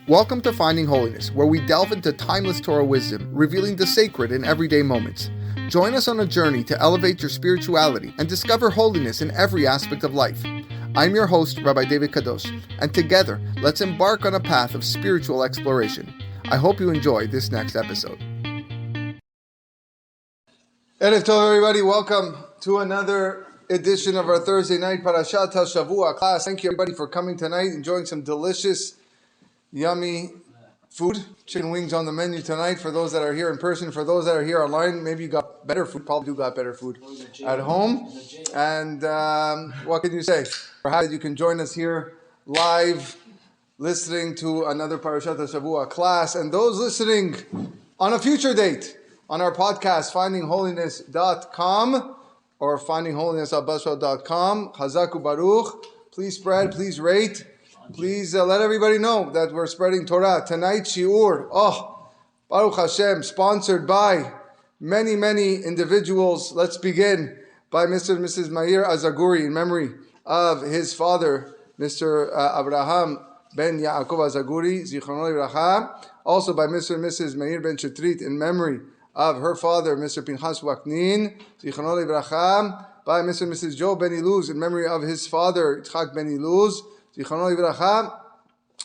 Welcome to Finding Holiness, where we delve into timeless Torah wisdom, revealing the sacred in everyday moments. Join us on a journey to elevate your spirituality and discover holiness in every aspect of life. I'm your host, Rabbi David Kadosh, and together, let's embark on a path of spiritual exploration. I hope you enjoy this next episode. Erev Tov, everybody. Welcome to another edition of our Thursday night Parashat HaShavua class. Thank you, everybody, for coming tonight, enjoying some delicious, yummy food. Chicken wings on the menu tonight for those that are here in person. For those that are here online, maybe you got better food. Probably do got better food at home. And what can you say? Perhaps you can join us here live, listening to another Parashat HaShavua class. And those listening on a future date, on our podcast, findingholiness.com or findingholiness.com. Chazaku Baruch. Please spread, please rate. Please let everybody know that we're spreading Torah. Tonight, Shiur. Baruch Hashem, sponsored by many, many individuals. Let's begin by Mr. and Mrs. Meir Azaguri in memory of his father, Mr. Abraham ben Yaakov Azaguri, Zichrono Livracha. Also by Mr. and Mrs. Meir ben Shetrit in memory of her father, Mr. Pinchas Friedman, Zichrono Livracha. By Mr. and Mrs. Joe ben Iluz in memory of his father, Yitzchak ben Iluz, Zichrono Livracha.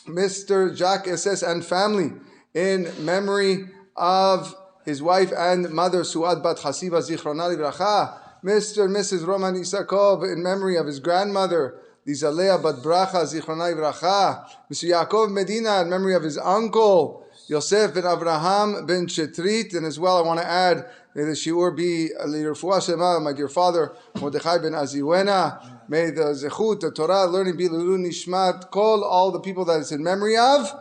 Mr. Jack SS and family in memory of his wife and mother, Suad bat Hasiba, Zichrona Livracha. Mr. and Mrs. Roman Isakov in memory of his grandmother, Lizalea bat Bracha, Zichrona Livracha. Mr. Yaakov Medina in memory of his uncle, Yosef ben Abraham ben Shetrit. And as well, I want to add, may the shiur be l'refuah shema, my dear father, Mordechai ben Aziwena. May the zechut, the Torah, learning be l'lu nishmat, call all the people that it's in memory of.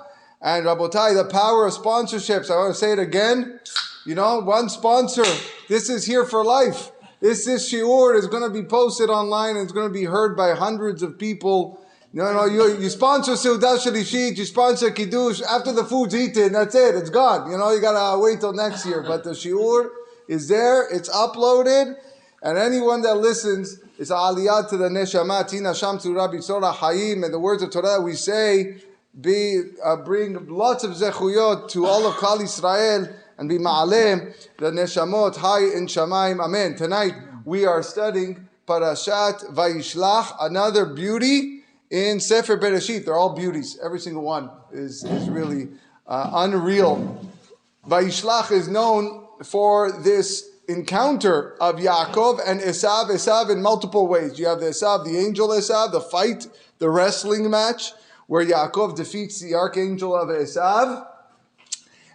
And Rabotai, the power of sponsorships. I want to say it again. You know, one sponsor. This is here for life. This shiur is going to be posted online and it's going to be heard by hundreds of people. You sponsor Seudah Shalishit, you sponsor Kiddush. After the food's eaten, that's it. It's gone. You got to wait till next year. But the shiur is there. It's uploaded. And anyone that listens, it's aliyah to the neshama. Tina sham tzura b'tzora hayim. And the words of Torah we say, bring lots of zechuyot to all of Klal Yisrael and be ma'aleh the neshamot high in shamayim. Amen. Tonight we are studying Parashat Vayishlah, another beauty in Sefer Bereshit. They're all beauties. Every single one is really unreal. Vayishlah is known for this encounter of Yaakov and Esav. Esav in multiple ways. You have the Esav, the angel Esav, the fight, the wrestling match, where Yaakov defeats the archangel of Esav.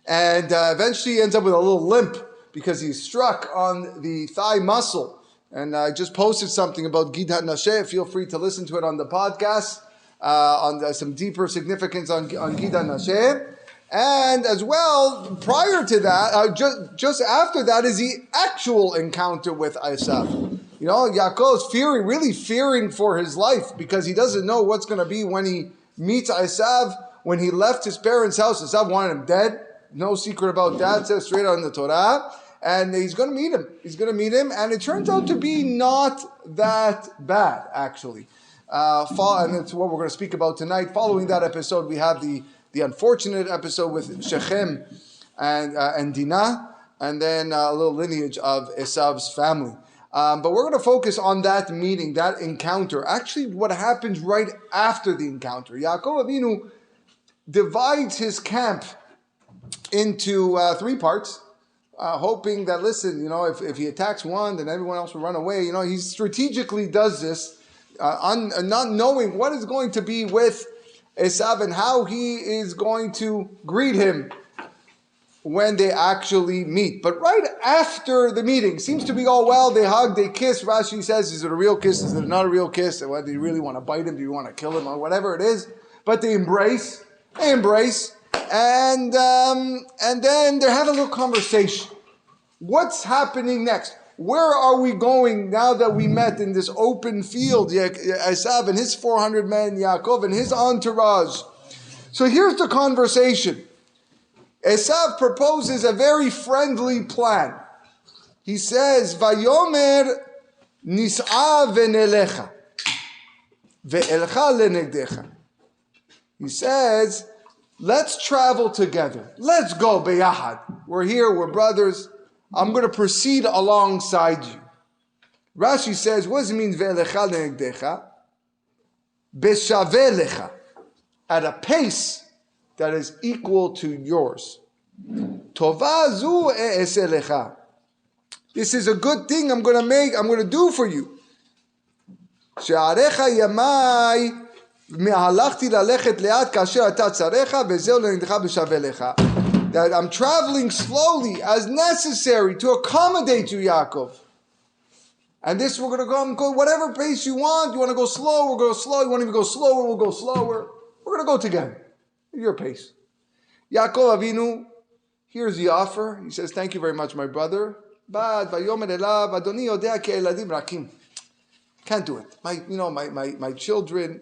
And eventually he ends up with a little limp because he's struck on the thigh muscle. And I just posted something about Gid HaNasheh. Feel free to listen to it on the podcast, on some deeper significance on Gid HaNasheh. And as well, prior to that, just after that is the actual encounter with Esav. Yaakov is really fearing for his life because he doesn't know what's going to be when he meets Esav. When he left his parents' house, Esav wanted him dead. No secret about that. It says straight out in the Torah. And he's going to meet him. And it turns out to be not that bad, actually. And that's what we're going to speak about tonight. Following that episode, we have the unfortunate episode with Shechem and Dinah, and then a little lineage of Esav's family. But we're going to focus on that meeting, that encounter. Actually, what happens right after the encounter. Yaakov Avinu divides his camp into three parts. Hoping that, listen, if he attacks one, then everyone else will run away. He strategically does this, not knowing what is going to be with Esav and how he is going to greet him when they actually meet. But right after the meeting, seems to be all well. They hug, they kiss. Rashi says, is it a real kiss? Is it not a real kiss? Do you really want to bite him? Do you want to kill him? Or whatever it is. But they embrace. And then they're having a little conversation. What's happening next? Where are we going now that we met in this open field? Esav and his 400 men, Yaakov and his entourage. So here's the conversation. Esav proposes a very friendly plan. He says, Vayomer nis'a ve'nelecha ve'elcha lenegdecha. He says, let's travel together. Let's go, beyahad. We're here, we're brothers. I'm going to proceed alongside you. Rashi says, what does it mean, ve'elecha le'negdecha? Beshaveh lecha. At a pace that is equal to yours. Tova zu e'eseh lecha. This is a good thing I'm going to do for you. She'arecha yamai me'halachti lalechet le'at kasher ata tzarecha ve'zeu le'negdecha beshaveh lecha. That I'm traveling slowly as necessary to accommodate you, Yaakov. And this we're going to go whatever pace you want. You want to go slow, we'll go slow. You want to go slower, we'll go slower. We're going to go together. Your pace. Yaakov Avinu, here's the offer. He says, thank you very much, my brother. But vayomer elav, Adoni yodea ki eladim rakim. Can't do it. My children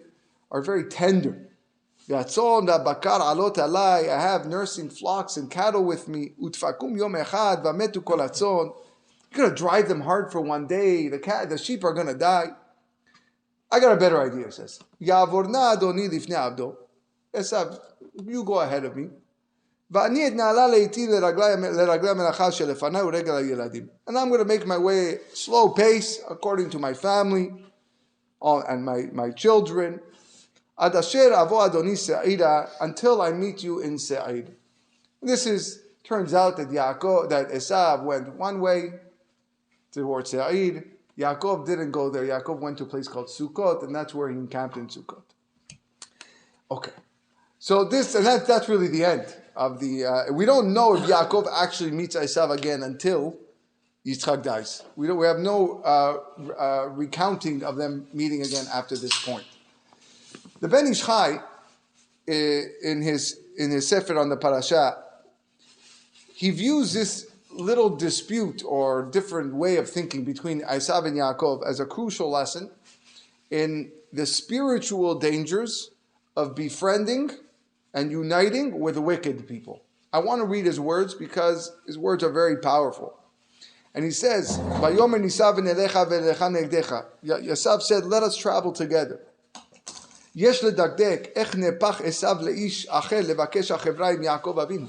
are very tender. Yatzon da bakar alot alai. I have nursing flocks and cattle with me. Utfakum yom echad vametu kol hatzon. You're going to drive them hard for one day. The sheep are going to die. I got a better idea, he says. Yavorna adoni lifnei abdo. Esav, you go ahead of me. ואני אתנעלה לאיטי לרגלי המלאכה שלפניי ורגל הילדים. And I'm going to make my way slow pace according to my family and my children. עד אשר אבוא אדוני סעירה, until I meet you in Seir. Turns out that Esav went one way towards Seir. Yaakov didn't go there. Yaakov went to a place called Sukkot, and that's where he encamped in Sukkot. Okay. So that's really the end of the. We don't know if Yaakov actually meets Esav again until Yitzchak dies. We have no recounting of them meeting again after this point. The Ben Ish Chai, in his sefer on the parasha, he views this little dispute or different way of thinking between Esav and Yaakov as a crucial lesson in the spiritual dangers of befriending and uniting with wicked people. I want to read his words because his words are very powerful. And he says, Vayomer nisav v'nelecha v'elecha negdecha. Esav said, let us travel together. Yesh ledakdek ech nepach Esav leish acher levakesh hachevra im Yaakov Avinu.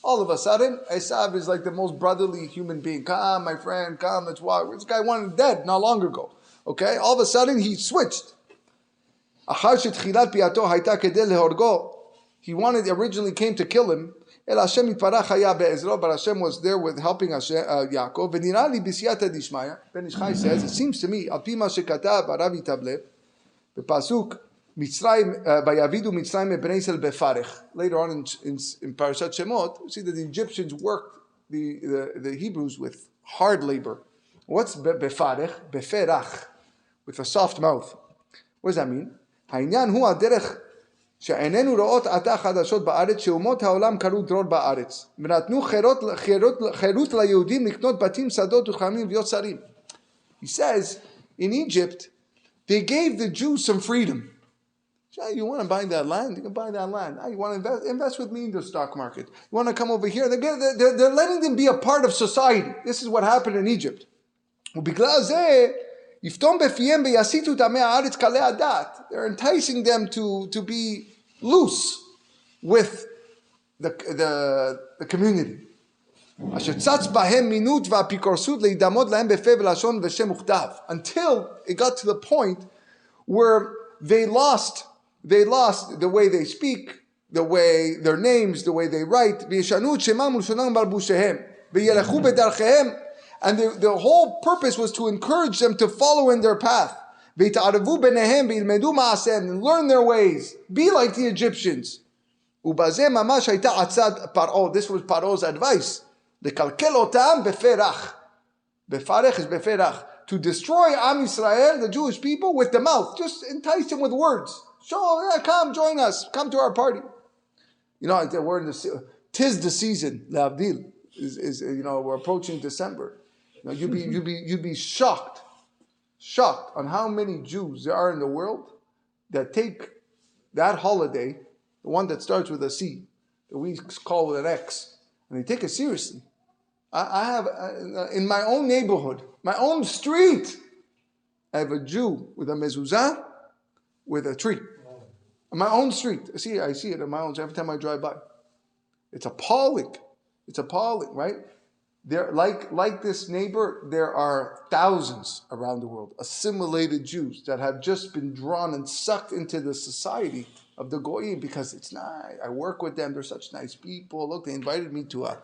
All of a sudden, Esav is like the most brotherly human being. Come, my friend, come, let's walk. This guy wanted dead not long ago. Okay? All of a sudden, he switched. Achar shetchilat piato hayta kedei lehorgo. He originally came to kill him. El Hashem itparach haya be'ezro, but Hashem was there with helping Yaakov. V'nira li b'siyata dishmaya. Ben Ish Chai says, it seems to me, al pi ma shekatav Arav Yitablev, b'pasuk, Mitzrayim vayavidu Mitzrayim b'nei Yisrael befarech. Later on in Parashat Shemot, we see that the Egyptians worked the Hebrews with hard labor. What's befarech? Beferach, with a soft mouth. What does that mean? העניין הוא הדרך שעינינו רואות עתה חדשות בארץ, שאומות העולם קראו דרור בארץ, ונתנו חירות ליהודים לקנות בתים, שדות וחמים להיות שרים. He says, in Egypt, they gave the Jews some freedom. You want to buy that land? You can buy that land. You want to invest with me in the stock market. You want to come over here? They're letting them be a part of society. This is what happened in Egypt. ובגלל זה, יפתום בפיהם ויסיתו את עמי הארץ קלי הדת. They're enticing them to be loose with the community. אשר צץ בהם מינות והאפיקורסות להידמות להם בפה ולשון ושם וכתב. Until it got to the point where they lost the way they speak, the way their names, the way they write. וישנו את שמם ולשונם בלבושיהם וילכו בדרכיהם. And the whole purpose was to encourage them to follow in their path. ויתערבו ביניהם וילמדו מעשיהם, and learn their ways. Be like the Egyptians. ובזה ממש הייתה עצת פרעה. This was Paro's advice. לקלקל אותם בפרח. בפרח is בפרח. To destroy Am Yisrael, the Jewish people, with the mouth. Just entice them with words. Show, come, join us. Come to our party. We're in tis the season, L'Avdil. We're approaching December. You'd be shocked on how many Jews there are in the world that take that holiday, the one that starts with a C, that we call with an X, and they take it seriously. I have, in my own neighborhood, my own street, I have a Jew with a mezuzah, with a tree. On my own street. I see it on my own, every time I drive by. It's appalling. It's appalling, right? There, like this neighbor, there are thousands around the world, assimilated Jews that have just been drawn and sucked into the society of the Goyim because it's nice. I work with them. They're such nice people. Look, they invited me to a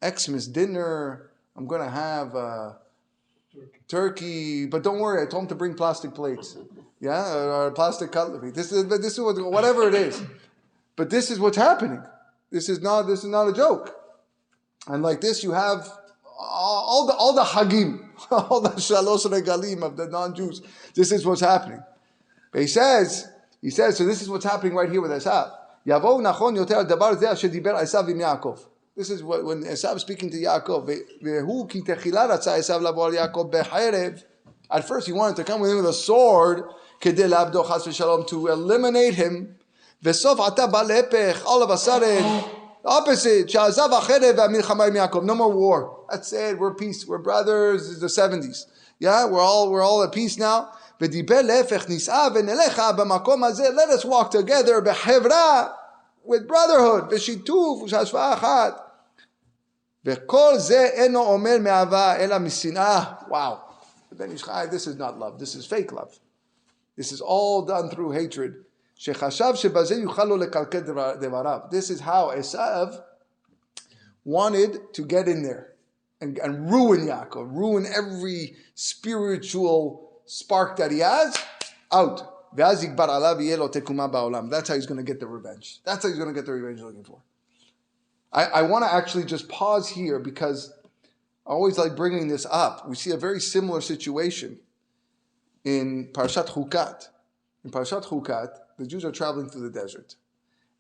Xmas dinner. I'm going to have turkey. But don't worry, I told them to bring plastic plates. Yeah, or plastic cutlery. This is whatever it is. But this is what's happening. This is not a joke. And like this, you have all the hagim, all the shalosh regalim of the non-Jews. This is what's happening. But he says, so this is what's happening right here with Esav. Yavo nachon yoter dabar zeh asher diber Esav im Yaakov. This is when Esav is speaking to Yaakov. Vehu ki techila ratza Esav lavo al Yaakov becharev. At first, he wanted to come with him with a sword, kedei labdo chas v'shalom, to eliminate him. Vesof ata balepech, all of a sudden, opposite. No more war. That's it. We're peace. We're brothers. It's the 70s. Yeah, we're all at peace now. Let us walk together with brotherhood. Wow. This is not love. This is fake love. This is all done through hatred. This is how Esav wanted to get in there and ruin Yaakov, ruin every spiritual spark that he has out. That's how he's going to get the revenge. That's how he's going to get the revenge he's looking for. I want to actually just pause here because I always like bringing this up. We see a very similar situation in Parashat Chukat. In Parashat Chukat, the Jews are traveling through the desert.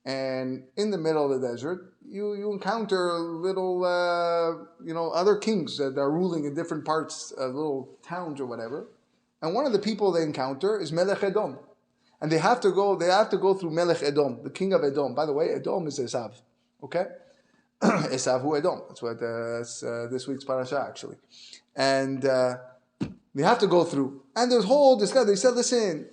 And in the middle of the desert, you encounter little, other kings that are ruling in different parts, little towns or whatever. And one of the people they encounter is Melech Edom. And they have to go through Melech Edom, the king of Edom. By the way, Edom is Esav. Okay? Esav hu Edom. That's what this week's parasha, actually. And they have to go through. And there's whole discussion. They said, listen,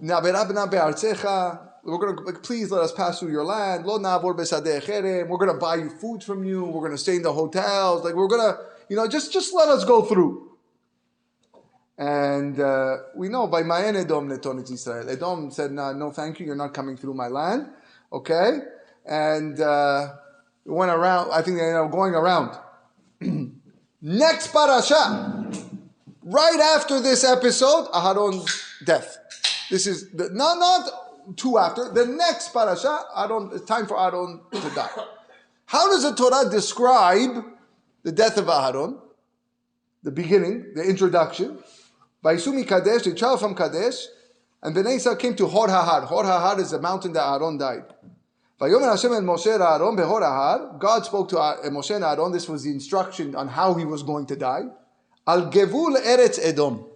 we're going to, please let us pass through your land. We're going to buy you food from you. We're going to stay in the hotels. We're going to, just let us go through. And we know by Ma'en Edom netonit Israel. Edom said, no, thank you. You're not coming through my land. Okay? And went around. I think they ended up going around. Next parasha. Right after this episode, Aharon's death. This is not two after. The next parasha, it's time for Aaron to die. How does the Torah describe the death of Aharon? The beginning, the introduction. Vayishu Kadesh, they traveled from Kadesh, and Bnei Yisrael came to Hor Hahar. Hor Hahar is the mountain that Aaron died. Vayomer Hashem el Moshe Aaron behor Hahar. God spoke to Moshe and Aaron. This was the instruction on how he was going to die. Al Gevul Eretz Edom.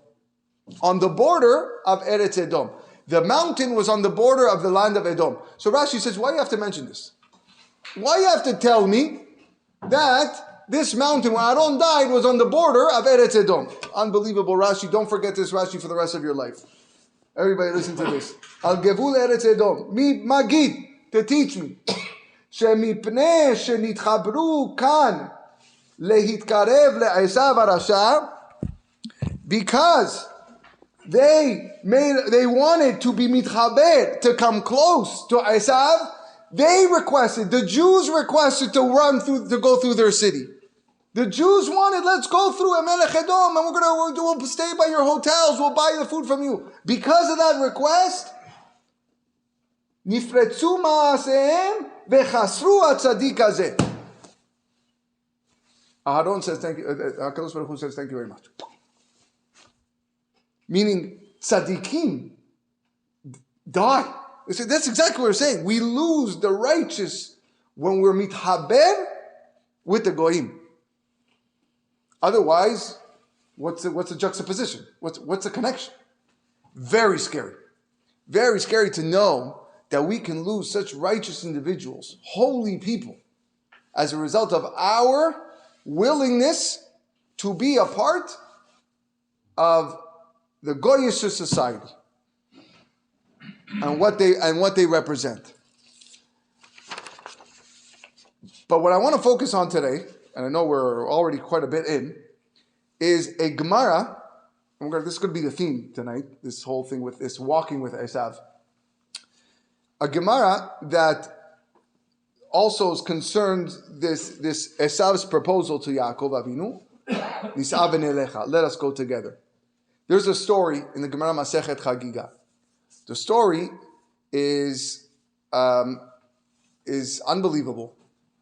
On the border of Eretz Edom. The mountain was on the border of the land of Edom. So Rashi says, why do you have to mention this? Why do you have to tell me that this mountain where Aaron died was on the border of Eretz Edom? Unbelievable, Rashi. Don't forget this Rashi for the rest of your life. Everybody listen to this. Al Gevul Eretz Edom. Mi Magid, to teach me. Shemipnei shenitchabru kan lehitkarev le'esav harasha, because they wanted to be mitchaber, to come close to Esav. The Jews requested to go through their city. The Jews wanted, let's go through Melech Edom, and we'll stay by your hotels, we'll buy the food from you. Because of that request, nifretzu ma'asehem vechasru atzadik hazeh. Aharon says, thank you. HaKadosh Baruch Hu says, thank you very much. Meaning, tzaddikim die. That's exactly what we're saying. We lose the righteous when we're mithaber with the goyim. Otherwise, what's the juxtaposition? What's the connection? Very scary. Very scary to know that we can lose such righteous individuals, holy people, as a result of our willingness to be a part of the Goyish society. and what they represent. But what I want to focus on today, and I know we're already quite a bit in, is a Gemara. This is going to be the theme tonight, this whole thing with this walking with Esav. A Gemara that also is concerned this Esav's proposal to Yaakov Avinu. Nis'av v'nelecha, let us go together. There's a story in the Gemara Masechet Chagiga. The story is unbelievable,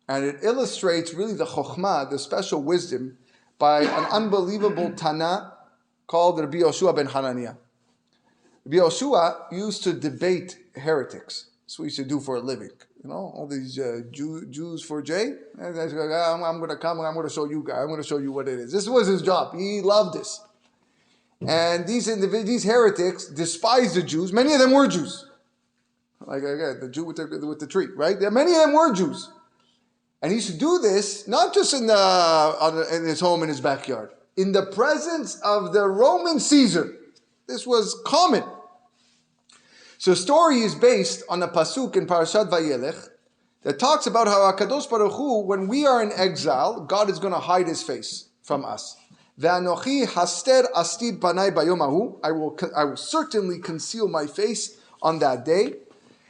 and it illustrates really the chokhmah, the special wisdom, by an unbelievable Tana called Rabbi Yoshua ben Hananiah. Rabbi Yoshua used to debate heretics. That's what he used to do for a living. All these Jews for Jay. I'm going to come, I'm going to show you guys, I'm going to show you what it is. This was his job. He loved this. And these heretics despised the Jews. Many of them were Jews. Like again, the Jew with the tree, right? Many of them were Jews. And he used to do this, not just in his home, in his backyard. In the presence of the Roman Caesar. This was common. So the story is based on a pasuk in Parashat Vayelech that talks about how HaKadosh Baruch Hu, when we are in exile, God is going to hide his face from us. Ve'anochi haster astid panai bayom hahu. I will certainly conceal my face on that day.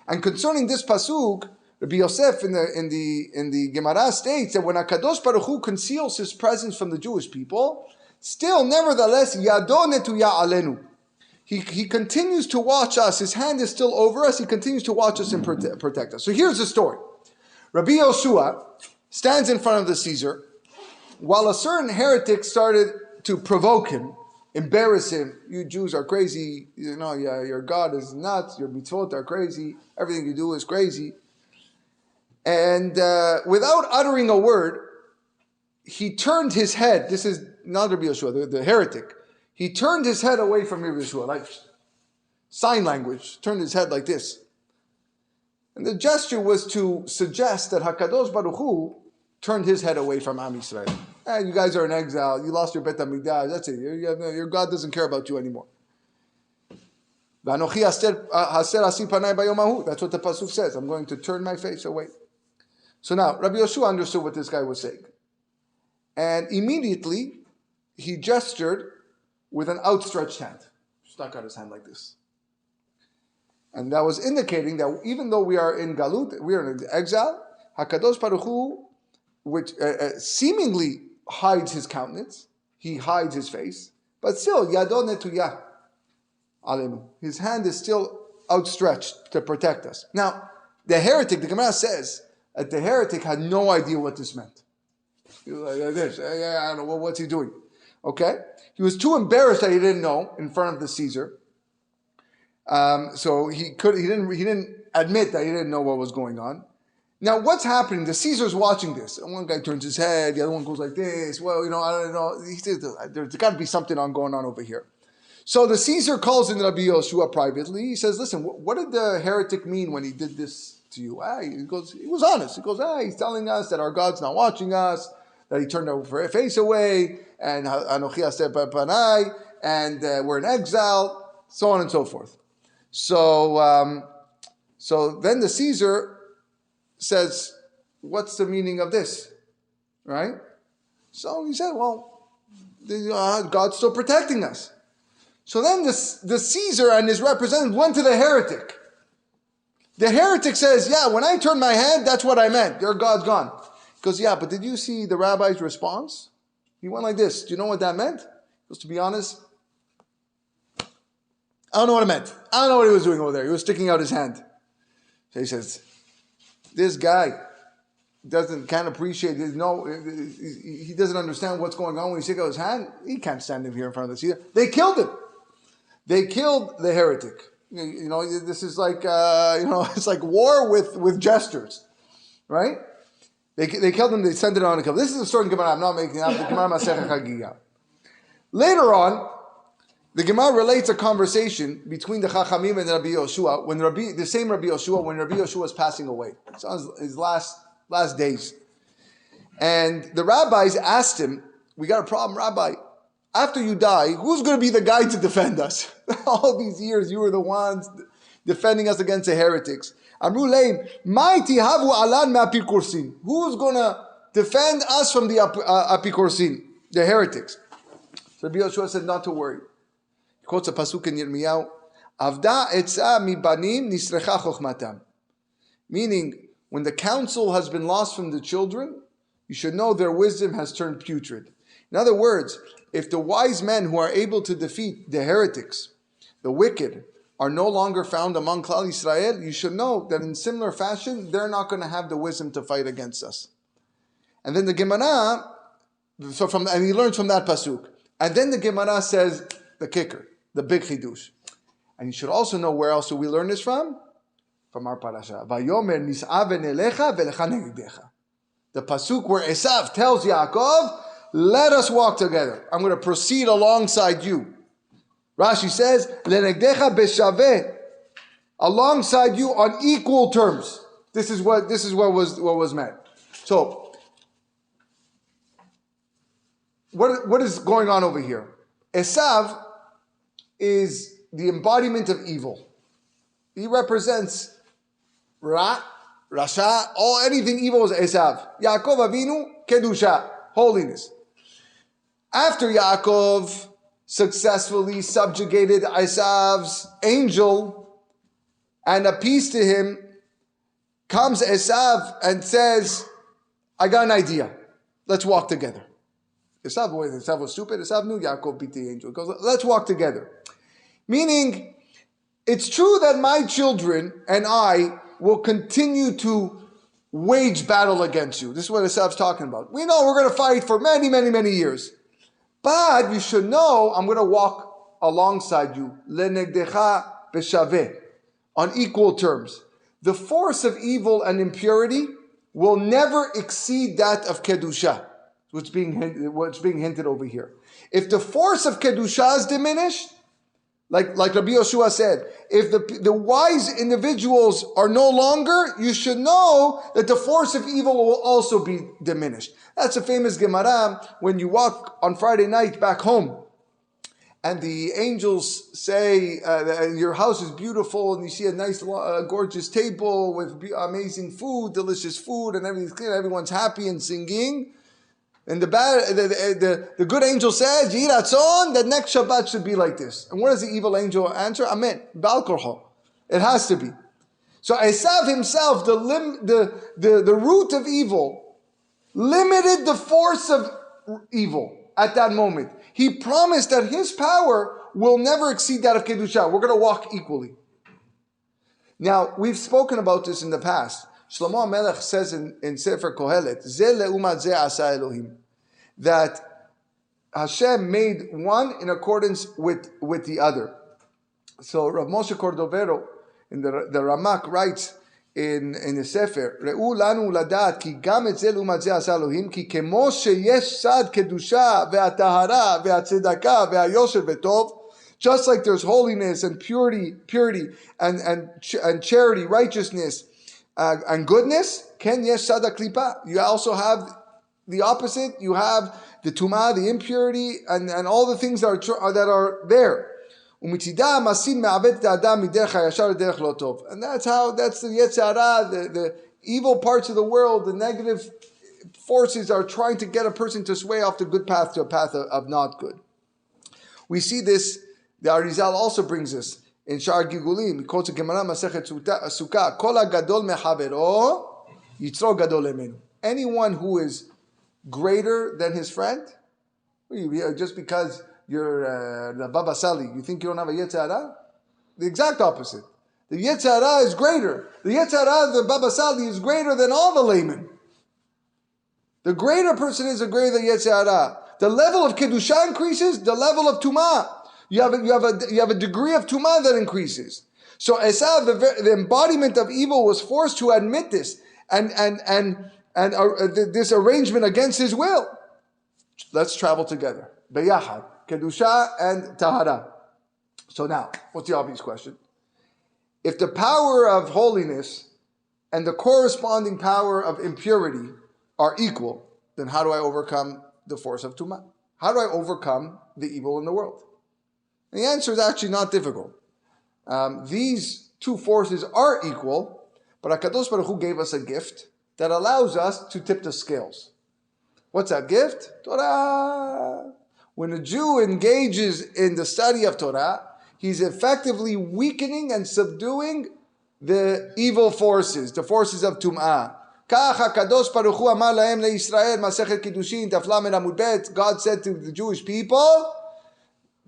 And concerning this pasuk, Rabbi Yosef in the Gemara states that when HaKadosh Baruch Hu conceals his presence from the Jewish people, still, nevertheless, yado netuya alenu. He continues to watch us. His hand is still over us. He continues to watch us and protect us. So here's the story. Rabbi Yoshua stands in front of the Caesar while a certain heretic started to provoke him, embarrass him. You Jews are crazy. Your God is nuts. Your mitzvot are crazy. Everything you do is crazy. And without uttering a word, he turned his head. This is not Rabbi Yoshua, the heretic. He turned his head away from Rabbi Yoshua, like sign language, turned his head like this. And the gesture was to suggest that HaKadosh Baruch Hu turned his head away from Am Yisrael. You guys are in exile, you lost your Bet HaMikdash, that's it. Your God doesn't care about you anymore. That's what the pasuk says. I'm going to turn my face away. So now, Rabbi Yoshua understood what this guy was saying. And immediately, he gestured with an outstretched hand. Stuck out his hand like this. And that was indicating that even though we are in Galut, we are in exile, HaKadosh Baruch Hu, which seemingly hides his countenance, he hides his face, but still, Yado Netuyah Alenu. His hand is still outstretched to protect us. Now, the heretic, the Gemara says, that the heretic had no idea what this meant. He was like this, I don't know, what's he doing? Okay? He was too embarrassed that he didn't know in front of the Caesar. So he didn't admit that he didn't know what was going on. Now what's happening? The Caesar's watching this. And one guy turns his head, the other one goes like this. Well, I don't know. He says, there's got to be something going on over here. So the Caesar calls in Rabbi Yoshua privately. He says, listen, what did the heretic mean when he did this to you? He was honest. He goes, he's telling us that our God's not watching us, that he turned our face away, and Anochi Aster Panai, and we're in exile, so on and so forth. So then the Caesar says, what's the meaning of this? Right? So he said, well, God's still protecting us. So then the Caesar and his representative went to the heretic. The heretic says, yeah, when I turned my head, that's what I meant. Your God's gone. He goes, yeah, but did you see the rabbi's response? He went like this. Do you know what that meant? He goes, to be honest, I don't know what it meant. I don't know what he was doing over there. He was sticking out his hand. So he says, this guy can't appreciate it. No, he doesn't understand what's going on when he sticks out his hand. He can't stand him here in front of the Caesar. They killed him. They killed the heretic. This is like it's like war with gestures, right? They killed him. They sent it on to kill. This is a story in Gemara. I'm not making it up. The Gemara Masechet Chagiga. Later on, the Gemara relates a conversation between the Chachamim and Rabbi Yoshua when Rabbi Yoshua was passing away. It's on his last days, and the rabbis asked him, "We got a problem, Rabbi. After you die, who's going to be the guy to defend us? All these years, you were the ones defending us against the heretics. Amru leim, Maiti havu alan me'apikursin. Who's going to defend us from the apikursin, the heretics? So Rabbi Yoshua said not to worry. He quotes a pasuk in Yirmiyahu, Avda etza mi banim nisrecha chochmatam. Meaning, when the counsel has been lost from the children, you should know their wisdom has turned putrid. In other words, if the wise men who are able to defeat the heretics, the wicked, are no longer found among Klal Yisrael, you should know that in similar fashion, they're not going to have the wisdom to fight against us. And then the Gemara, and he learns from that pasuk. And then the Gemara says the kicker, the big chidush. And you should also know where else do we learn this from? From our parasha. Vayomer nis'aven elecha velecha negdecha. The pasuk where Esav tells Yaakov, let us walk together. I'm going to proceed alongside you. Rashi says, lenegdecha beshaveh, alongside you on equal terms. This is what was meant. So, what is going on over here? Esav is the embodiment of evil. He represents Ra, Rasha, anything evil is Esav. Yaakov Avinu, Kedusha, holiness. After Yaakov successfully subjugated Esav's angel and appeased to him, comes Esav and says, I got an idea. Let's walk together. Esav was stupid. Esav knew Yaakov beat the angel. He goes, let's walk together. Meaning, it's true that my children and I will continue to wage battle against you. This is what Esav's talking about. We know we're going to fight for many, many, many years. But you should know I'm going to walk alongside you. Lenegdecha beshaveh. On equal terms. The force of evil and impurity will never exceed that of Kedusha. What's being hinted over here. If the force of Kedusha is diminished, like Rabbi Yoshua said, if the wise individuals are no longer, you should know that the force of evil will also be diminished. That's a famous Gemara when you walk on Friday night back home and the angels say your house is beautiful and you see a nice gorgeous table with amazing food, delicious food, and everything's clear, everyone's happy and singing. And the good angel says, Yiratzon, the next Shabbat should be like this. And what does the evil angel answer? Amen. Bal korho. It has to be. So Esav himself, the root of evil, limited the force of evil at that moment. He promised that his power will never exceed that of Kedusha. We're going to walk equally. Now, we've spoken about this in the past. Shlomo HaMelech says in Sefer Kohelet, Ze leumat ze asa Elohim, that Hashem made one in accordance with the other. So Rav Moshe Cordovero in the Ramak writes in the Sefer, Re'u lanu ladat ki gam et ze leumat ze asa Elohim ki kemo sheyesh sad kedusha ve'atahara ve'atzedaka ve'ayosher ve'tov. Just like there's holiness and purity and charity, righteousness, and goodness, ken yesh sada klipa. You also have the opposite. You have the tumah, the impurity, and all the things that are there. And that's the Yetzirah, the evil parts of the world, the negative forces are trying to get a person to sway off the good path to a path of not good. We see this, the Arizal also brings us in Shar Gigulim. He quotes a Gemara Masechet Sukkah, Kol HaGadol Mechavero, Yitzro Gadol Emenu. Anyone who is greater than his friend, just because you're the Baba Sali, you think you don't have a Yetzirah? The exact opposite. The Yetzirah is greater. The Yetzirah of the Baba Sali is greater than all the laymen. The greater person is the greater the Yetzirah. The level of Kedusha increases, the level of Tumah. You have a degree of Tumah that increases. So Esav, the embodiment of evil, was forced to admit this and this arrangement against his will. Let's travel together. Beyachad, Kedusha and Tahara. So now, what's the obvious question? If the power of holiness and the corresponding power of impurity are equal, then how do I overcome the force of Tumah? How do I overcome the evil in the world? And the answer is actually not difficult. These two forces are equal, but HaKadosh Baruch Hu gave us a gift that allows us to tip the scales. What's that gift? Torah. When a Jew engages in the study of Torah, he's effectively weakening and subduing the evil forces, the forces of Tum'ah. God said to the Jewish people,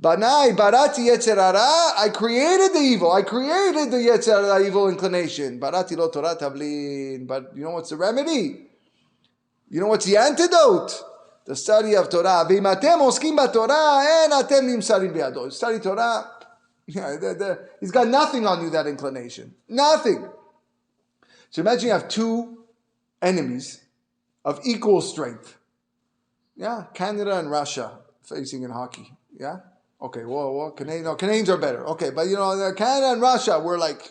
Banai barati yetzer hara, I created the evil. I created the yetzer hara, evil inclination. Barati lo Torah tavlin. But you know what's the remedy? You know what's the antidote? The study of Torah. V'imatem oskim b'Torah, en atem nimsarim bi'ado. Study Torah. He's got nothing on you, that inclination. Nothing. So imagine you have two enemies of equal strength. Yeah, Canada and Russia facing in hockey. Yeah? Okay, well, Canadians are better. Okay, but Canada and Russia were like,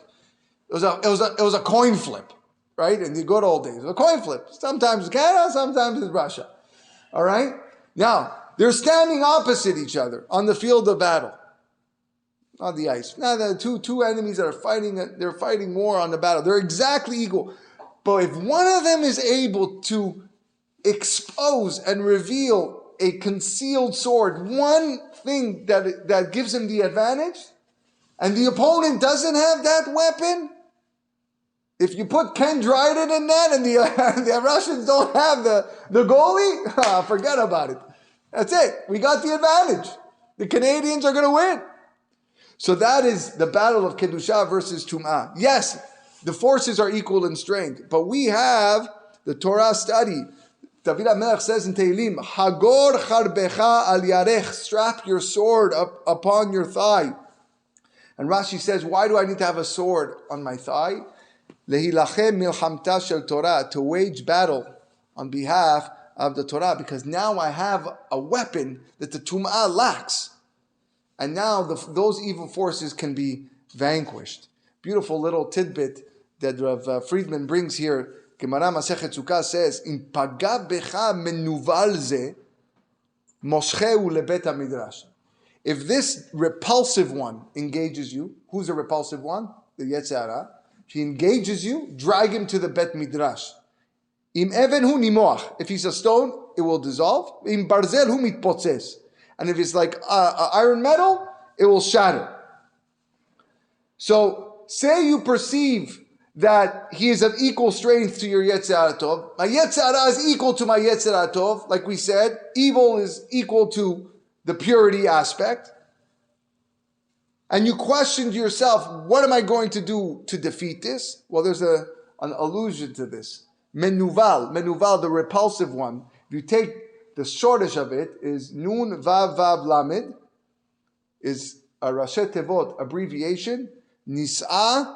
it was a coin flip, right? In the good old days, it was a coin flip. Sometimes it's Canada, sometimes it's Russia. All right? Now, they're standing opposite each other on the field of battle. On the ice. Now, the two enemies that are fighting, they're fighting war on the battle. They're exactly equal. But if one of them is able to expose and reveal a concealed sword, one thing that gives him the advantage, and the opponent doesn't have that weapon, if you put Ken Dryden in that and the Russians don't have the goalie, forget about it. That's it. We got the advantage. The Canadians are going to win. So that is the battle of Kedusha versus Tum'ah. Yes, the forces are equal in strength, but we have the Torah study. David HaMelech says in Tehillim, Hagor charbecha al yarech, strap your sword up upon your thigh. And Rashi says, why do I need to have a sword on my thigh? Lehilachem milchamta shel Torah, to wage battle on behalf of the Torah, because now I have a weapon that the Tum'ah lacks. And now those evil forces can be vanquished. Beautiful little tidbit that Rav Friedman brings here. Gemara Masechet Sukkah says, "In paga becha menuval ze, moshcheu lebet midrash." If this repulsive one engages you, who's a repulsive one? The Yetzer Hara. If he engages you, drag him to the bet midrash. Im even hu nimoach. If he's a stone, it will dissolve. Im barzel hu mitpotzes. And if it's like iron metal, it will shatter. So, say you perceive that he is of equal strength to your Yetzer Hara Tov. My Yetzer Hara is equal to my Yetzer Hara Tov. Like we said, evil is equal to the purity aspect. And you question to yourself, what am I going to do to defeat this? Well, there's an allusion to this. Menuval, the repulsive one. If you take the shortish of it, is Nun Vav Vav Lamed, is a Rashi Tevot abbreviation, Nis'a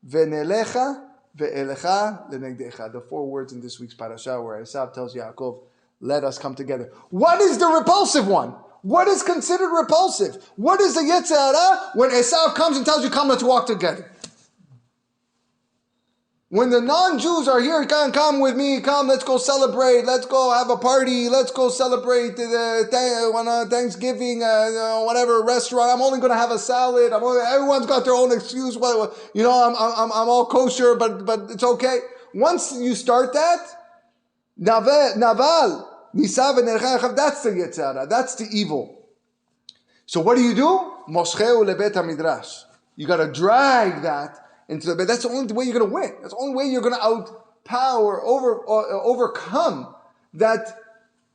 Venelecha ve'elecha lenegdecha. The 4 words in this week's parasha where Esav tells Yaakov, let us come together. What is the repulsive one? What is considered repulsive? What is the Yetzer Hara when Esav comes and tells you, come, let's walk together? When the non-Jews are here, come with me, come, let's go celebrate, let's go have a party, let's go celebrate Thanksgiving, whatever restaurant. I'm only going to have a salad. Everyone's got their own excuse. I'm all kosher, but it's okay. Once you start that, naval, nisav and that's the Yetzer Hara, that's the evil. So what do? Moshcheu lebet midrash. You got to drag that into the bed. That's the only way you're going to win. That's the only way you're going to overcome that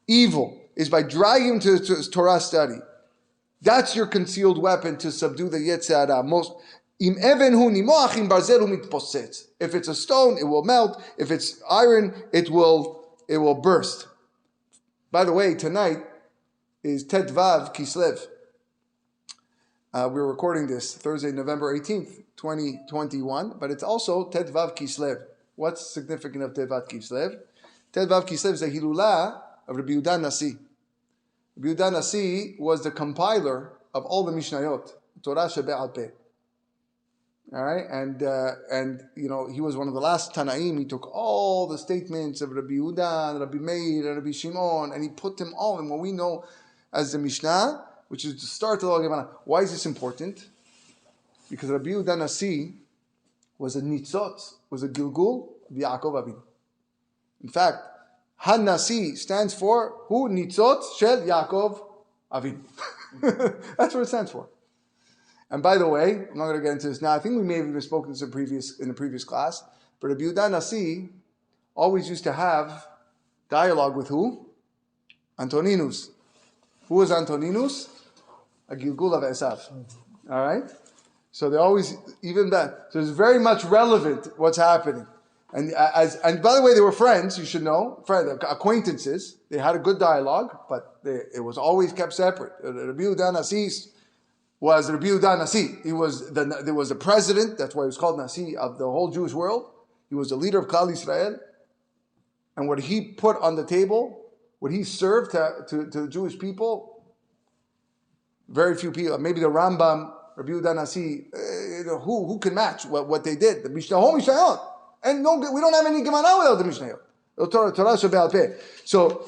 evil, is by dragging him to Torah study. That's your concealed weapon to subdue the Yetzer Hara. If it's a stone, it will melt. If it's iron, it will burst. By the way, tonight is Tet Vav Kislev. We're recording this Thursday, November 18th, 2021, but it's also Tet Vav Kislev. What's significant of Tet Vav Kislev? Tet Vav Kislev is a Hilulah of Rabbi Yehuda Nasi. Rabbi Yehuda Nasi was the compiler of all the Mishnayot, Torah Shebe'al Peh. All right, and he was one of the last Tanaim. He took all the statements of Rabbi Yehuda and Rabbi Meir and Rabbi Shimon, and he put them all in what we know as the Mishnah, which is the start of the Gemara. Why is this important? Because Rabbi Yehuda Nasi was a nitzot, was a gilgul of Yaakov Avinu. In fact, Han-Nasi stands for who? Nitzot shel Yaakov Avinu. That's what it stands for. And by the way, I'm not going to get into this now. I think we may have even spoken this in the previous class. But Rabbi Yehuda Nasi always used to have dialogue with who? Antoninus. Who was Antoninus? A Gilgul of Esav. All right? So they always, even that. So it's very much relevant what's happening. And by the way, they were friends, you should know, acquaintances. They had a good dialogue, but it was always kept separate. Rabbi Yehuda Nasi was Rabbi Yehuda Nasi. There was a president, that's why he was called Nasi, of the whole Jewish world. He was the leader of Klal Israel. And what he put on the table, what he served to the Jewish people, very few people, maybe the Rambam, Rabbi Yehuda Nasi, who can match what they did? The Mishnayot. And we don't have any Gemara without the Mishnayot. The Torah Shebe'al Peh. So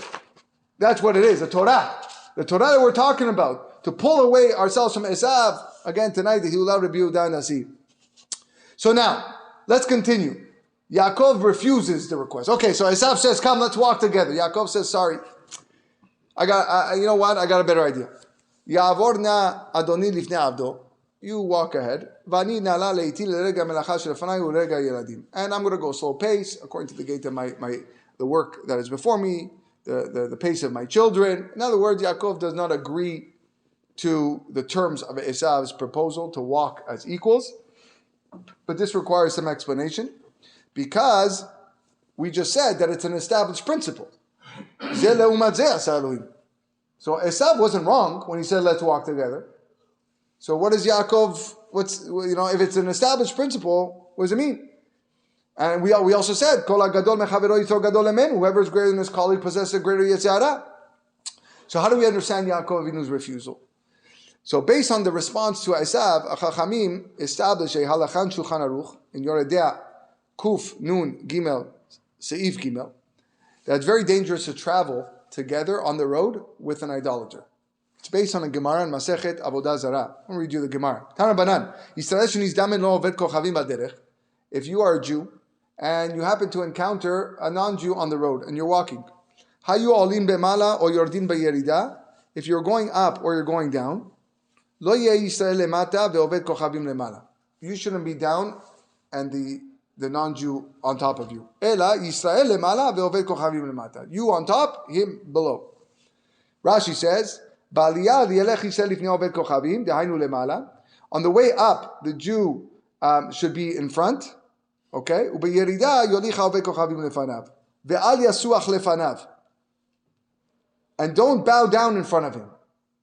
that's what it is, the Torah. The Torah that we're talking about, to pull away ourselves from Esav, again tonight, that he will love Rabbi Yehuda Nasi. So now, let's continue. Yaakov refuses the request. Okay, so Esav says, come, let's walk together. Yaakov says, sorry. You know what? I got a better idea. Ya'avorna Adoni lifnei avdo. You walk ahead. And I'm going to go slow pace, according to the gate of the work that is before me, the pace of my children. In other words, Yaakov does not agree to the terms of Esav's proposal to walk as equals. But this requires some explanation, because we just said that it's an established principle. So Esav wasn't wrong when he said, let's walk together. So what does Yaakov, if it's an established principle, what does it mean? And we also said, whoever is greater than his colleague possesses a greater Yetzirah. So how do we understand Yaakov Avinu's refusal? So based on the response to Esav, Chachamim established a halachan Shulchan Aruch in Yoredea Kuf Nun Gimel Seif Gimel, that it's very dangerous to travel together on the road with an idolater. It's based on a Gemara in Masechet Avodah Zarah. I'm going to read you the Gemara. Tana Banan. If you are a Jew and you happen to encounter a non-Jew on the road and you're walking, Hayu olim bemala or yordin beyerida. If you're going up or you're going down, Lo yeh Yisrael lemata ve'oved kochavim lemala. You shouldn't be down and the non-Jew on top of you. Ela Yisrael lemala ve'oved kochavim lemata. You on top, him below. Rashi says, on the way up, the Jew should be in front. Okay? And don't bow down in front of him.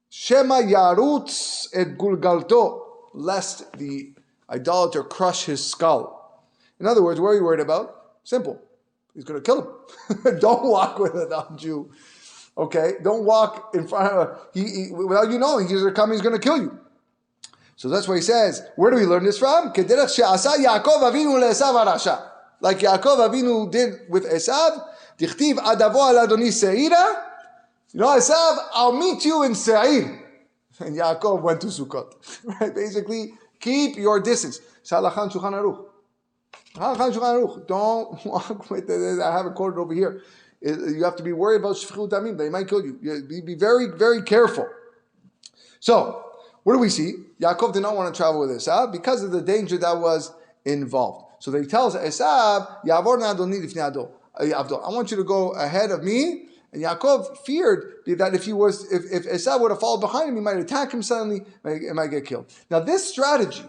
Shema yarutz et gulgalto, lest the idolater crush his skull. In other words, what are you worried about? Simple. He's going to kill him. Don't walk with a non-Jew. Okay, don't walk in front of without you knowing he's going to come. He's going to kill you. So that's why he says. Where do we learn this from? Like Yaakov Avinu did with Esav. Dichtiv adavo al Adoni seira. Esav, I'll meet you in Seir. And Yaakov went to Sukkot. Right? Basically, keep your distance. Salachan Shulchan Aruch. Don't walk with it. I have it quoted over here. You have to be worried about shfichut damim. They might kill you. Be very, very careful. So, what do we see? Yaakov did not want to travel with Esav because of the danger that was involved. So he tells Esav, Yavorna Adoni lifnei avdo. I want you to go ahead of me. And Yaakov feared that if Esav would have followed behind him, he might attack him suddenly, he might get killed. Now, this strategy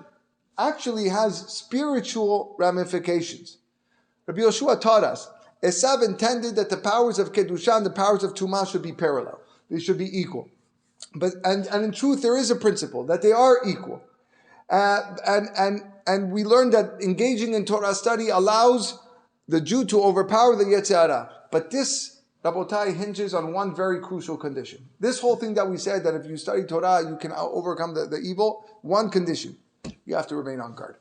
actually has spiritual ramifications. Rabbi Yoshua taught us, Esav intended that the powers of Kedusha and the powers of Tumah should be parallel. They should be equal. And in truth, there is a principle that they are equal. And we learned that engaging in Torah study allows the Jew to overpower the Yetzirah. But this, Rabotai, hinges on one very crucial condition. This whole thing that we said, that if you study Torah, you can overcome the evil, one condition. You have to remain on guard.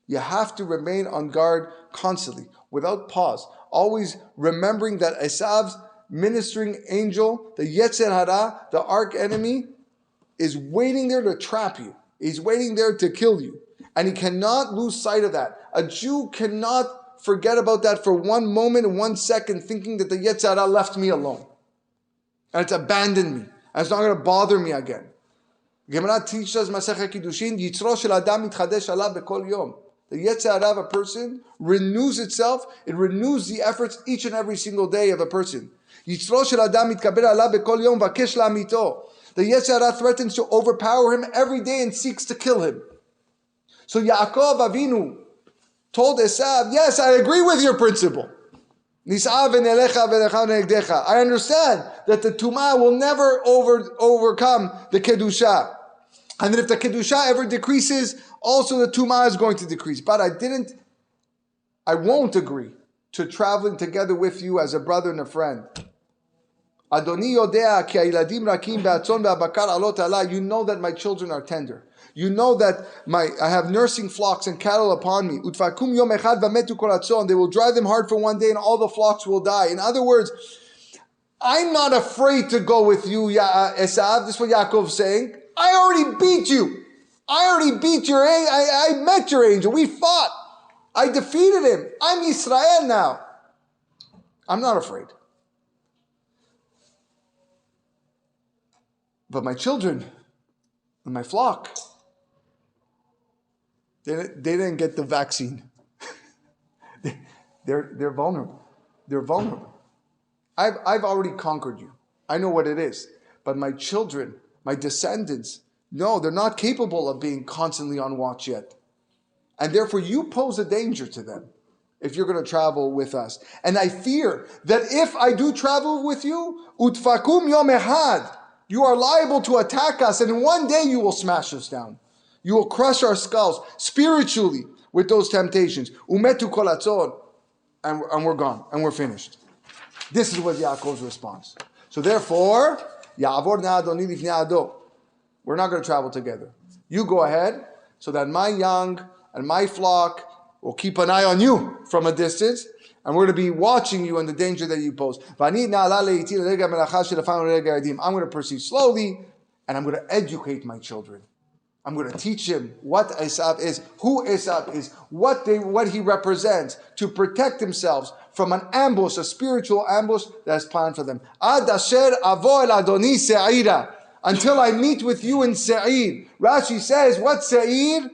You have to remain on guard constantly, without pause. Always remembering that Esav's ministering angel, the Yetzer Hara, the arch enemy, is waiting there to trap you. He's waiting there to kill you. And he cannot lose sight of that. A Jew cannot forget about that for one moment and 1 second, thinking that the Yetzer Hara left me alone. And it's abandoned me. And it's not going to bother me again. Gemara teaches us, Masechet Kiddushin, Yitzro shel Adam mitchadesh alav bekol yom. The Yetzer Hara of a person renews itself. It renews the efforts each and every single day of a person. Yitzro shel Adam mitkaber alav bekol yom vakesh la'amito. The Yetzer Hara threatens to overpower him every day and seeks to kill him. So Yaakov Avinu told Esav, yes, I agree with your principle. I understand that the Tumah will never overcome the Kedusha. And that if the Kedusha ever decreases, also the Tumah is going to decrease. But I won't agree to traveling together with you as a brother and a friend. You know that my children are tender. You know that I have nursing flocks and cattle upon me. They will drive them hard for one day and all the flocks will die. In other words, I'm not afraid to go with you, Esav. This is what Yaakov is saying. I already beat you. I already beat your angel. I met your angel. We fought. I defeated him. I'm Yisrael now. I'm not afraid. But my children and my flock, they didn't get the vaccine. They're vulnerable. They're vulnerable. I've already conquered you. I know what it is. But my children, my descendants, no, they're not capable of being constantly on watch yet. And therefore you pose a danger to them if you're going to travel with us. And I fear that if I do travel with you, utfakum yom ehad, you are liable to attack us, and one day you will smash us down. You will crush our skulls spiritually with those temptations. Umetu kol hatzon, and we're gone, and we're finished. This is what Yaakov's response. So therefore, Ya'avor na adoni lifnei ado. We're not going to travel together. You go ahead, so that my young and my flock will keep an eye on you from a distance, and we're going to be watching you and the danger that you pose. I'm going to proceed slowly, and I'm going to educate my children. I'm going to teach him what Esav is, who Esav is, what he represents, to protect themselves from an ambush, a spiritual ambush that's planned for them. Ad asher avo el Adoni se'ira, until I meet with you in Se'ir. Rashi says, what Se'ir?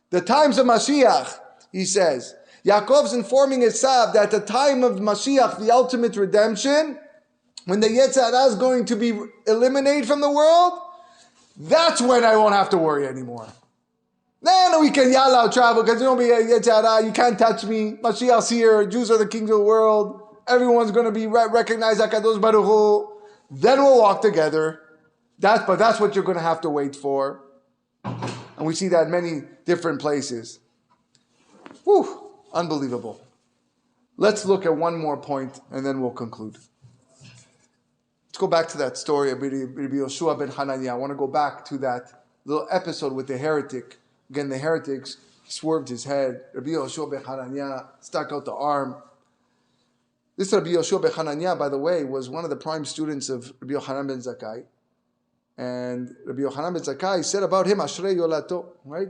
The times of Mashiach, he says. Yaakov's informing Esav that at the time of Mashiach, the ultimate redemption, when the Yetzer Hara is going to be eliminated from the world, that's when I won't have to worry anymore. Then we can yell out travel because there won't be a Yetzer Hara. You can't touch me. Mashiach's here. Jews are the kings of the world. Everyone's going to be recognized HaKadosh Baruch Hu. Then we'll walk together. But that's what you're going to have to wait for. And we see that in many different places. Whew. Unbelievable. Let's look at one more point and then we'll conclude. Let's go back to that story of Rabbi Yoshua ben Hananiah. I want to go back to that little episode with the heretic. Again, the heretics swerved his head. Rabbi Yoshua ben Hananiah stuck out the arm. This Rabbi Yoshua ben Hananiah, by the way, was one of the prime students of Rabbi Yochanan ben Zakkai. And Rabbi Yochanan ben Zakkai said about him, Ashrei Yolato, right?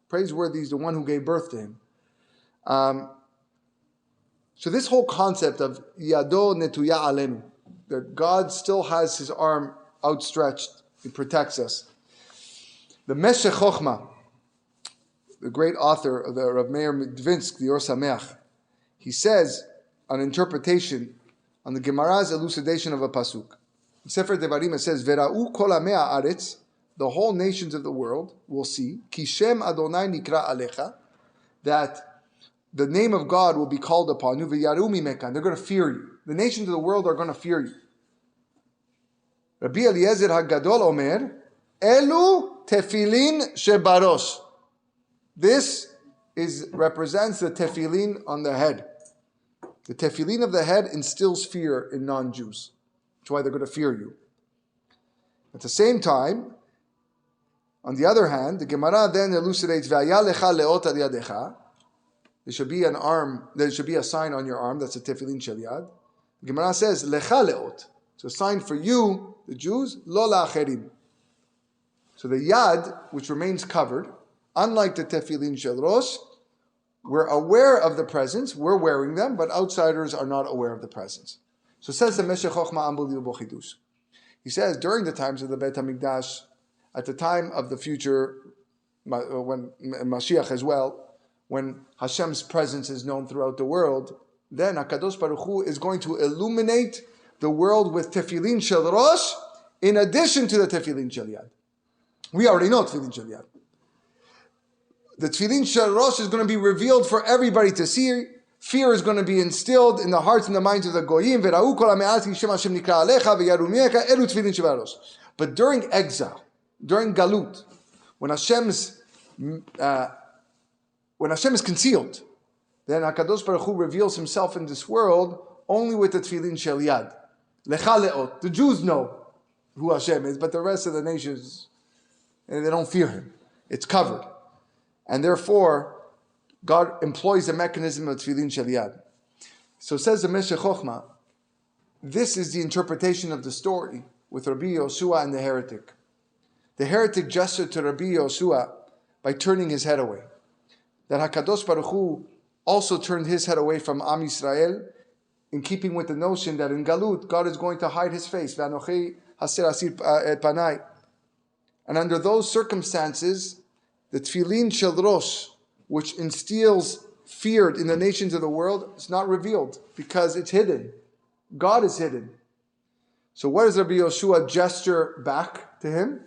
Praiseworthy is the one who gave birth to him. So this whole concept of Yado Netuya Alenu, that God still has his arm outstretched, he protects us. The Meshech Chochmah, the great author of the Rav Meir Midvinsk, the Or Sameach, he says an interpretation on the Gemara's elucidation of a pasuk. In Sefer Devarim it says, Vera'u kol hamei haaretz, the whole nations of the world will see, Ki Shem Adonai nikra alecha, that the name of God will be called upon you. V'yaru mimekan, they're going to fear you. The nations of the world are going to fear you. Rabbi Eliezer HaGadol Omer, Elu tefillin shebarosh. This represents the tefillin on the head. The tefillin of the head instills fear in non-Jews. That's why they're going to fear you. At the same time, on the other hand, the Gemara then elucidates, V'aya lecha leot al yadecha. There should be an arm, there should be a sign on your arm, that's a tefillin shel yad. The Gemara says, lecha leot. It's a sign for you, the Jews, lo la'acherim. So the yad, which remains covered, Unlike the tefillin shel rosh, we're aware of the presence, we're wearing them, but outsiders are not aware of the presence. So says the Meshech Chochmah, unbelievable chidush. He says, during the times of the Beit HaMikdash, at the time of the future, when Mashiach as well, when Hashem's presence is known throughout the world, then HaKadosh Baruch Hu is going to illuminate the world with tefillin shel rosh, in addition to the tefillin shel yad. We already know tefillin shel yad. The tefillin shel rosh is going to be revealed for everybody to see. Fear is going to be instilled in the hearts and the minds of the goyim. But during exile, during galut, when Hashem is concealed, then HaKadosh Baruch Hu reveals Himself in this world only with the tefillin shel yad. Lecha leot. The Jews know who Hashem is, but the rest of the nations, they don't fear Him. It's covered. And therefore, God employs the mechanism of tefillin shel yad. So says the Meshech Chochmah, this is the interpretation of the story with Rabbi Yoshua and the heretic. The heretic gestured to Rabbi Yoshua by turning his head away. That HaKadosh Baruch Hu also turned his head away from Am Yisrael, in keeping with the notion that in Galut, God is going to hide His face. V'anochi haser asir et panai. And under those circumstances, the tefillin shel rosh, which instills fear in the nations of the world, is not revealed because it's hidden. God is hidden. So what does Rabbi Yoshua gesture back to him?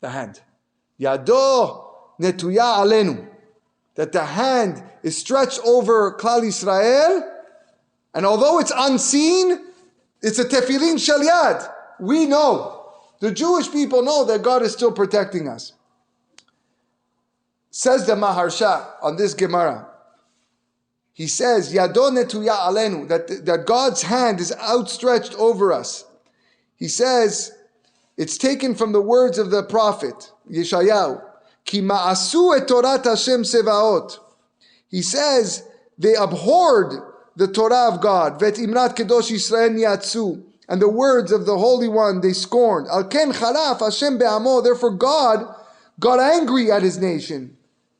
The hand. Yado netuya alenu. That the hand is stretched over Klal Yisrael, and although it's unseen, it's a tefillin shel yad. We know, the Jewish people know that God is still protecting us. Says the Maharsha on this Gemara, he says, Yado netuya alenu, that God's hand is outstretched over us. He says, it's taken from the words of the prophet, Yeshayahu, Ki ma'asu et Torat Hashem sevaot. He says, they abhorred the Torah of God, Vet imrat kedosh Yisrael yatsu, and the words of the Holy One they scorned. Al ken chalaf Hashem be'amo, therefore God got angry at His nation.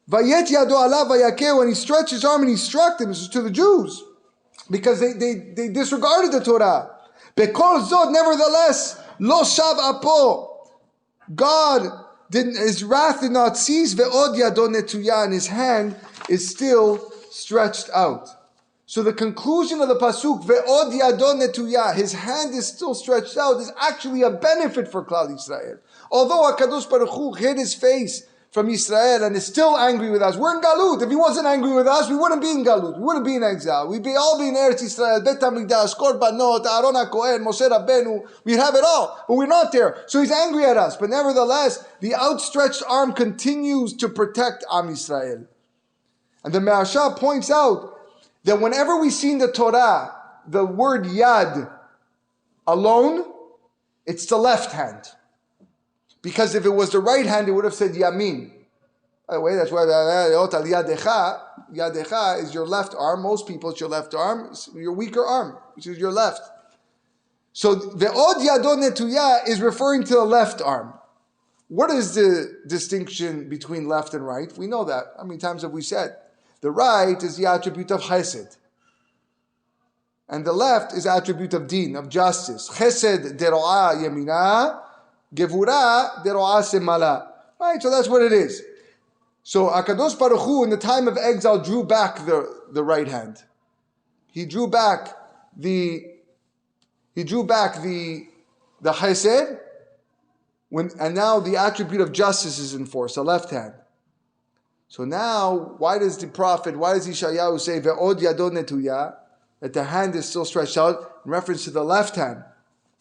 Vayet yado alav vayakeu, and He stretched His arm and He struck them. This is to the Jews, because they disregarded the Torah. Bekol zod, nevertheless, lo shav apo, God didn't, His wrath did not cease. Ve'od yado netuya, and His hand is still stretched out. So the conclusion of the pasuk, ve'od yado netuya, His hand is still stretched out, is actually a benefit for Klal Yisrael. Although HaKadosh Baruch Hu hid His face from Yisrael and is still angry with us. We're in Galut. If He wasn't angry with us, we wouldn't be in Galut. We wouldn't be in exile. We'd all be in Eretz Yisrael, Bet HaMikdash, Korbanot, Aaron HaKohen, Moshe Rabbeinu. We'd have it all. But we're not there. So He's angry at us. But nevertheless, the outstretched arm continues to protect Am Yisrael. And the Me'asha points out that whenever we see in the Torah the word Yad alone, it's the left hand. Because if it was the right hand, it would have said Yamin. By the way, that's why Yadecha is your left arm. Most people, it's your left arm. It's your weaker arm, which is your left. So the Od Yadon Netuya is referring to the left arm. What is the distinction between left and right? We know that. How many times have we said? The right is the attribute of Chesed. And the left is the attribute of Din, of justice. Chesed dero'a yemina, Gevura dero'a semala. Right, so that's what it is. So HaKadosh Baruch Hu in the time of exile drew back the right hand. He drew back the Chesed, and now the attribute of justice is enforced, the left hand. So now, why does Yeshayahu say ve'od yadon netuya, that the hand is still stretched out in reference to the left hand?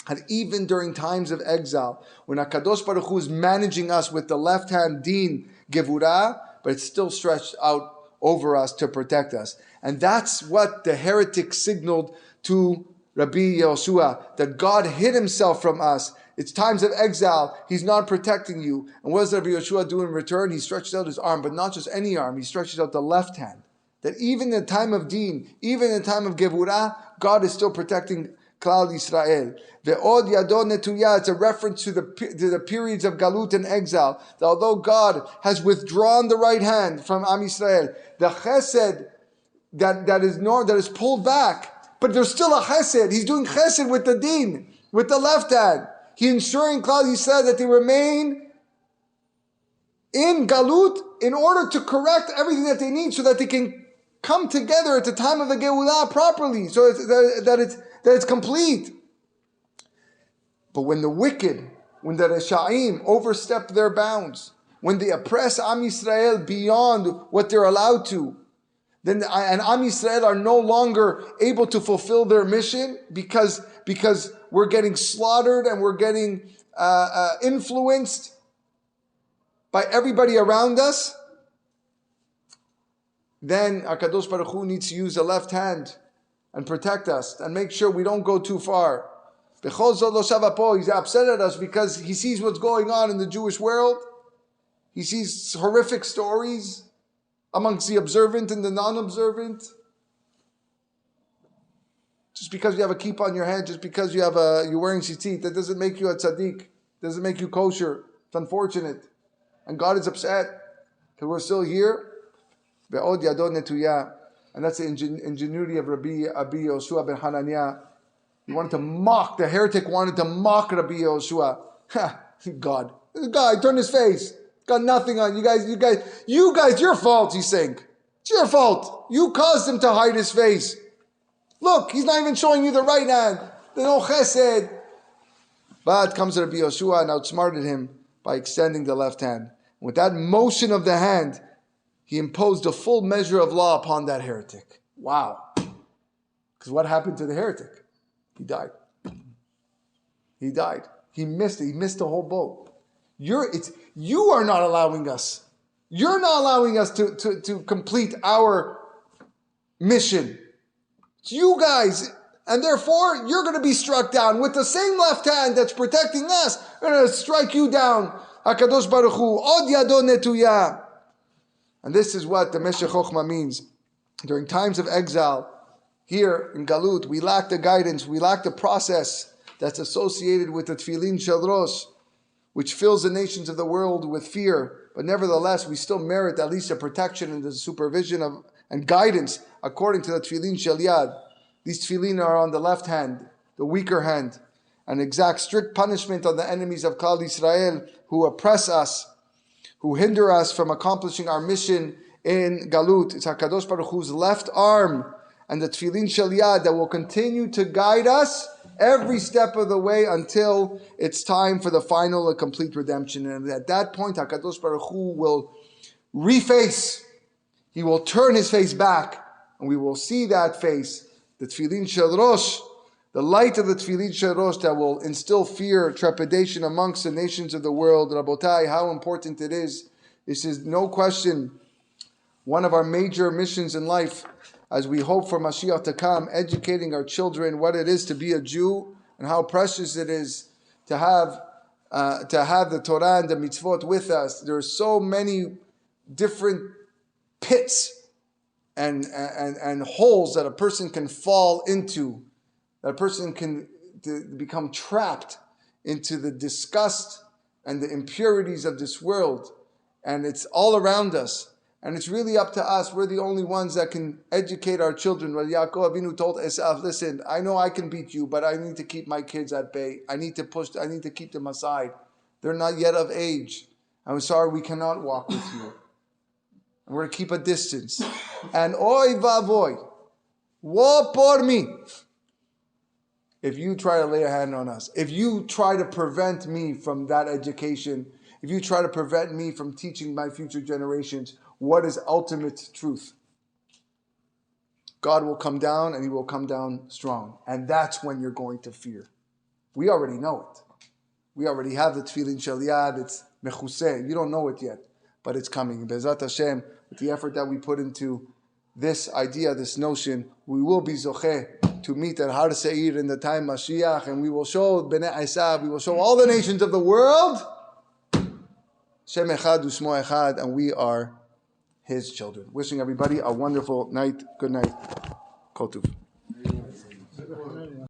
And even during times of exile, when HaKadosh Baruch Hu is managing us with the left hand din gevurah, but it's still stretched out over us to protect us. And that's what the heretic signaled to Rabbi Yoshua, that God hid Himself from us. It's times of exile. He's not protecting you. And what does Rabbi Yoshua do in return? He stretches out his arm, but not just any arm. He stretches out the left hand. That even in the time of Deen, even in the time of Gevurah, God is still protecting Klal Yisrael. Ve'od yado netuya. It's a reference to the periods of galut and exile. That although God has withdrawn the right hand from Am Yisrael, the chesed that is pulled back, but there's still a chesed. He's doing chesed with the deen, with the left hand. He's ensuring Klal Yisrael that they remain in galut in order to correct everything that they need, so that they can come together at the time of the Geulah properly, so that it's complete. But when the wicked, when the Reshaim overstep their bounds, when they oppress Am Yisrael beyond what they're allowed to, and Am Yisrael are no longer able to fulfill their mission because we're getting slaughtered and we're getting influenced by everybody around us, then HaKadosh Baruch Hu needs to use the left hand and protect us and make sure we don't go too far. He's upset at us because he sees what's going on in the Jewish world. He sees horrific stories amongst the observant and the non-observant. Just because you have a kippah on your head, just because you're wearing tzitzit, that doesn't make you a tzaddik. Doesn't make you kosher. It's unfortunate. And God is upset because we're still here. Ve'od yado netuya. And that's the ingenuity of Rabbi Yoshua ben Hananiah. He wanted to mock, the heretic wanted to mock Rabbi Yoshua. God. This guy turned his face. Got nothing on you guys, your fault, he's saying. It's your fault. You caused him to hide his face. Look, he's not even showing you the right hand. There's no chesed. But comes Rabbi Yoshua and outsmarted him by extending the left hand. With that motion of the hand, he imposed a full measure of law upon that heretic. Wow. Because what happened to the heretic? He died. He died. He missed it. He missed the whole boat. You are not allowing us. You're not allowing us to complete our mission. It's you guys. And therefore, you're going to be struck down with the same left hand that's protecting us. We're going to strike you down. HaKadosh Baruch Hu. Od yado netuya. And this is what the Meshech Chochmah means. During times of exile, here in Galut, we lack the guidance, we lack the process that's associated with the Tefillin Shel Rosh, which fills the nations of the world with fear. But nevertheless, we still merit at least a protection and the supervision of and guidance according to the Tefillin Shel Yad. These Tefillin are on the left hand, the weaker hand, and exact strict punishment on the enemies of Klal Yisrael who oppress us, who hinder us from accomplishing our mission in Galut. It's HaKadosh Baruch Hu's left arm and the Tefillin Shel Yad that will continue to guide us every step of the way until it's time for the final and complete redemption. And at that point, HaKadosh Baruch Hu will reface. He will turn his face back, and we will see that face, the Tefillin Shel Rosh, the light of the Tefillin Shel Rosh that will instill fear, trepidation amongst the nations of the world. Rabotai, how important it is. This is no question one of our major missions in life as we hope for Mashiach to come, educating our children what it is to be a Jew and how precious it is to have the Torah and the mitzvot with us. There are so many different pits and holes that a person can fall into, that a person can become trapped into the disgust and the impurities of this world. And it's all around us. And it's really up to us. We're the only ones that can educate our children. Well, Yaakov Avinu told Esav, listen, I know I can beat you, but I need to keep my kids at bay. I need to keep them aside. They're not yet of age. I'm sorry, we cannot walk with you. And we're going to keep a distance. And oy vavoy, woe por me, if you try to lay a hand on us, if you try to prevent me from that education, if you try to prevent me from teaching my future generations what is ultimate truth, God will come down and he will come down strong. And that's when you're going to fear. We already know it. We already have the Tefillin Shel Yad. It's mechuseh. You don't know it yet, but it's coming. Be'ezrat Hashem, with the effort that we put into this idea, this notion, we will be zocheh to meet at Har Seir in the time Mashiach, and we will show Bnei Esav, we will show all the nations of the world Shem Echad U'Shmo Echad, and we are his children. Wishing everybody a wonderful night. Good night. Kol Tuv.